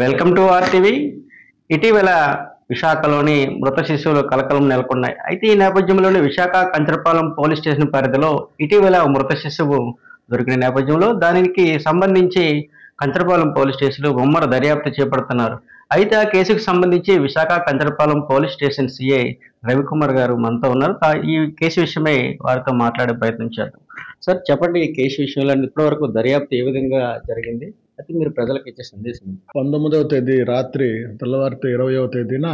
Welcome to RTV. ఇటీవల విశాఖలోని మృత శిశువులు కలకలం నెలకొన్నాయి. అయితే ఈ నేపథ్యంలోనే విశాఖ కంచరపాలెం పోలీస్ స్టేషన్ పరిధిలో ఇటీవల మృత శిశువు దొరికిన నేపథ్యంలో దానికి సంబంధించి కంచరపాలెం పోలీస్ స్టేషన్లో ముమ్మర దర్యాప్తు చేపడుతున్నారు. అయితే ఆ కేసుకు సంబంధించి Visakha Kancharapalem police station CI Ravikumar గారు మనతో ఉన్నారు. ఈ కేసు విషయమై వారితో మాట్లాడే ప్రయత్నం చేద్దాం. సార్ చెప్పండి, ఈ కేసు విషయంలో ఇప్పటివరకు దర్యాప్తు ఏ విధంగా జరిగింది? అయితే మీరు ప్రజలకు ఇచ్చే సందేశం. 19వ తేదీ రాత్రి తెల్లవారితో 20వ తేదీన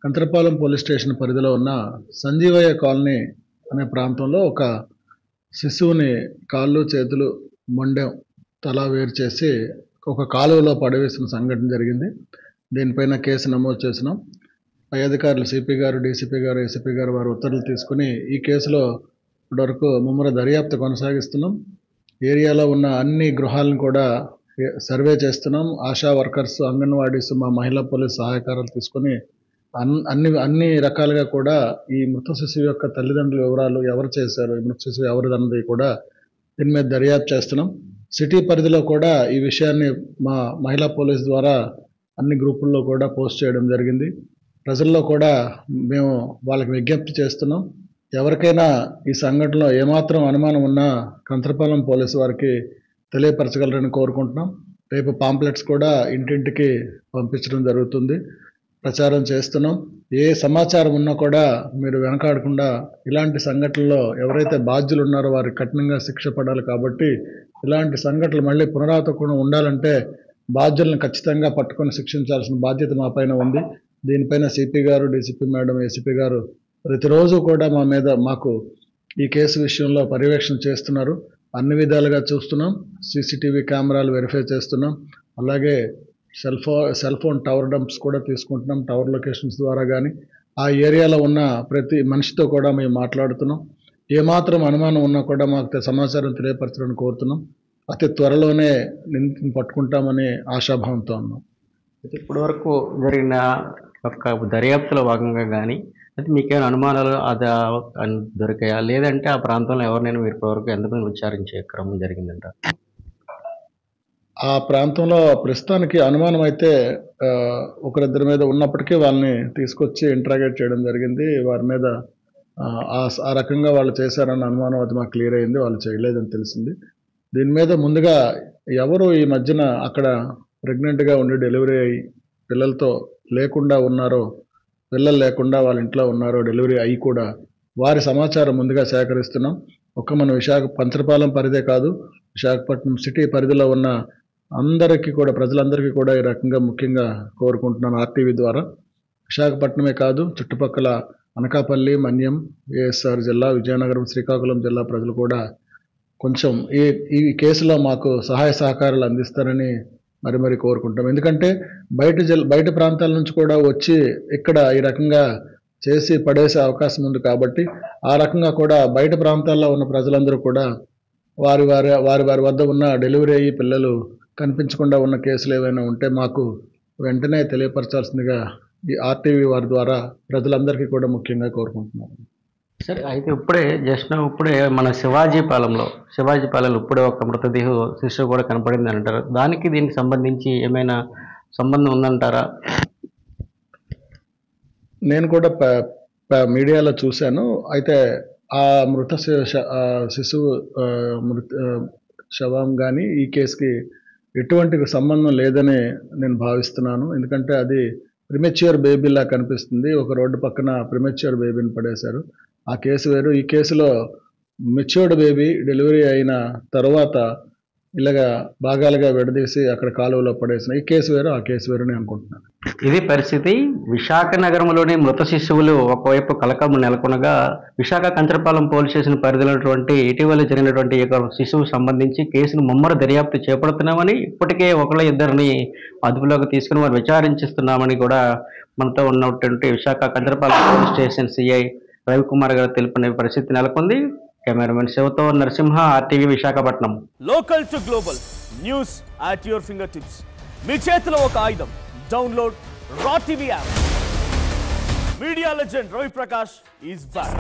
కంచరపాలెం పోలీస్ స్టేషన్ పరిధిలో ఉన్న సంజీవయ్య కాలనీ అనే ప్రాంతంలో ఒక శిశువుని కాళ్ళు చేతులు మొండెం తల వేరు చేసి ఒక కాలువలో పడవేసిన సంఘటన జరిగింది. దీనిపైన కేసు నమోదు చేసినాం. పై అధికారులు సిపి గారు, డీసీపీ గారు, ఏసీపీ గారు వారు ఉత్తర్వులు తీసుకుని ఈ కేసులో ఇప్పటివరకు ముమ్మర దర్యాప్తు కొనసాగిస్తున్నాం. ఏరియాలో ఉన్న అన్ని గృహాలను కూడా సర్వే చేస్తున్నాం. ఆశా వర్కర్స్, అంగన్వాడీస్, మా మహిళా పోలీస్ సహాయకారాలు తీసుకొని అన్ని రకాలుగా కూడా ఈ మృత శిశువు యొక్క తల్లిదండ్రుల వివరాలు, ఎవరు చేశారు, ఈ మృత శిశువు ఎవరిదన్నది కూడా దీని మీద దర్యాప్తు చేస్తున్నాం. సిటీ పరిధిలో కూడా ఈ విషయాన్ని మా మహిళా పోలీస్ ద్వారా అన్ని గ్రూపుల్లో కూడా పోస్ట్ చేయడం జరిగింది. ప్రజల్లో కూడా మేము వాళ్ళకి విజ్ఞప్తి చేస్తున్నాం. ఎవరికైనా ఈ సంఘటనలో ఏమాత్రం అనుమానం ఉన్నా కంచరపాలెం పోలీసు వారికి తెలియపరచగలరని కోరుకుంటున్నాం. రేపు పాంప్లెట్స్ కూడా ఇంటింటికి పంపించడం జరుగుతుంది, ప్రచారం చేస్తున్నాం. ఏ సమాచారం ఉన్నా కూడా మీరు వెనకాడకుండా ఇలాంటి సంఘటనలో ఎవరైతే బాధ్యులు ఉన్నారో వారికి కఠినంగా శిక్ష పడాలి. కాబట్టి ఇలాంటి సంఘటనలు మళ్ళీ పునరావృతం ఉండాలంటే బాధ్యులను ఖచ్చితంగా పట్టుకొని శిక్షించాల్సిన బాధ్యత మా పైన ఉంది. దీనిపైన సిపి గారు, డీసీపీ మేడం, ఏసీపీ గారు ప్రతిరోజు కూడా మాకు ఈ కేసు విషయంలో పర్యవేక్షణ చేస్తున్నారు. అన్ని విధాలుగా చూస్తున్నాం. సీసీటీవీ కెమెరాలు వెరిఫై చేస్తున్నాం. అలాగే సెల్ ఫోన్ టవర్ డంప్స్ కూడా తీసుకుంటున్నాం. టవర్ లొకేషన్స్ ద్వారా కానీ ఆ ఏరియాలో ఉన్న ప్రతి మనిషితో కూడా మేము మాట్లాడుతున్నాం. ఏమాత్రం అనుమానం ఉన్నా కూడా మాకు సమాచారం తెలియపరచాలని కోరుతున్నాం. అతి త్వరలోనే పట్టుకుంటామని ఆశాభావంతో ఉన్నాం. అయితే ఇప్పటి వరకు జరిగిన ఒక దర్యాప్తులో భాగంగా కానీ అయితే మీకేమైనా అనుమానాలు దొరికాయా? లేదంటే ఆ ప్రాంతంలో ఎవరినైనా మీరు ఇప్పటివరకు ఎంతమంది విచారించే క్రమం జరిగిందంట? ఆ ప్రాంతంలో ప్రస్తుతానికి అనుమానం అయితే ఒకరిద్దరి మీద ఉన్నప్పటికీ వాళ్ళని తీసుకొచ్చి ఇంట్రాగేట్ చేయడం జరిగింది. వారి మీద ఆ రకంగా వాళ్ళు చేశారన్న అనుమానం అది మాకు క్లియర్ అయింది. వాళ్ళు చేయలేదని తెలిసింది. దీని మీద ముందుగా ఎవరు ఈ మధ్యన అక్కడ ప్రెగ్నెంట్గా ఉండి డెలివరీ అయ్యి పిల్లలతో లేకుండా ఉన్నారో, పిల్లలు లేకుండా వాళ్ళ ఇంట్లో ఉన్నారో, డెలివరీ అయ్యి కూడా వారి సమాచారం ముందుగా సేకరిస్తున్నాం. మన కంచరపాలెం పరిధే కాదు, విశాఖపట్నం సిటీ పరిధిలో ఉన్న అందరికీ కూడా, ప్రజలందరికీ కూడా ఈ రకంగా ముఖ్యంగా కోరుకుంటున్నాను ఆర్టీవీ ద్వారా. విశాఖపట్నమే కాదు, చుట్టుపక్కల అనకాపల్లి, మన్యం, ఏఎస్ఆర్ జిల్లా, విజయనగరం, శ్రీకాకుళం జిల్లా ప్రజలు కూడా కొంచెం ఈ కేసులో మాకు సహాయ సహకారాలు అందిస్తారని మరి కోరుకుంటాం. ఎందుకంటే బయట ప్రాంతాల నుంచి కూడా వచ్చి ఇక్కడ ఈ రకంగా చేసి పడేసే అవకాశం ఉంది. కాబట్టి ఆ రకంగా కూడా బయట ప్రాంతాల్లో ఉన్న ప్రజలందరూ కూడా వారి వద్ద ఉన్న డెలివరీ అయ్యి పిల్లలు కనిపించకుండా ఉన్న కేసులు ఏవైనా ఉంటే మాకు వెంటనే తెలియపరచాల్సిందిగా ఈ ఆర్టీవీ వారి ద్వారా ప్రజలందరికీ కూడా ముఖ్యంగా కోరుకుంటున్నాను. సరే, అయితే ఇప్పుడే మన శివాజీపాలెంలో ఇప్పుడే ఒక మృతదేహ శిశువు కూడా కనపడింది అంటారు. దీనికి సంబంధించి ఏమైనా సంబంధం ఉందంటారా? నేను కూడా మీడియాలో చూశాను. అయితే ఆ మృత శిశువు శవం కానీ ఈ కేసుకి ఎటువంటి సంబంధం లేదని నేను భావిస్తున్నాను. ఎందుకంటే అది ప్రిమెచ్యూర్ బేబీలా కనిపిస్తుంది. ఒక రోడ్డు పక్కన ప్రిమెచ్యూర్ బేబీని పడేశారు. ఆ కేసు వేరు. ఈ కేసులో మెచ్యూర్డ్ బేబీ డెలివరీ అయిన తర్వాత ఇలాగా భాగాలుగా విడదీసి అక్కడ కాలువలో పడేసిన ఈ కేసు వేరు, ఆ కేసు వేరు అని అనుకుంటున్నాను. ఇది పరిస్థితి. విశాఖ నగరంలోని మృత శిశువులు ఒకవైపు కలకలం నెలకొనగా విశాఖ కంచరపాలెం పోలీస్ స్టేషన్ పరిధిలోటువంటి ఇటీవల జరిగినటువంటి శిశువు సంబంధించి కేసును ముమ్మర దర్యాప్తు చేపడుతున్నామని, ఇప్పటికే ఇద్దరిని అదుపులోకి తీసుకుని వారు విచారించిస్తున్నామని కూడా మనతో ఉన్నటువంటి Visakha Kancharapalem police station CI Ravikumar గారు తెలిపిన పరిస్థితి నెలకొంది. కెమెరామెన్ శివతో Narasimha, RTV Visakhapatnam. Local to global news at your fingertips. మీ చేతిలో ఒక ఆయుధం. Download R TV app. Media legend Ravi Prakash is back.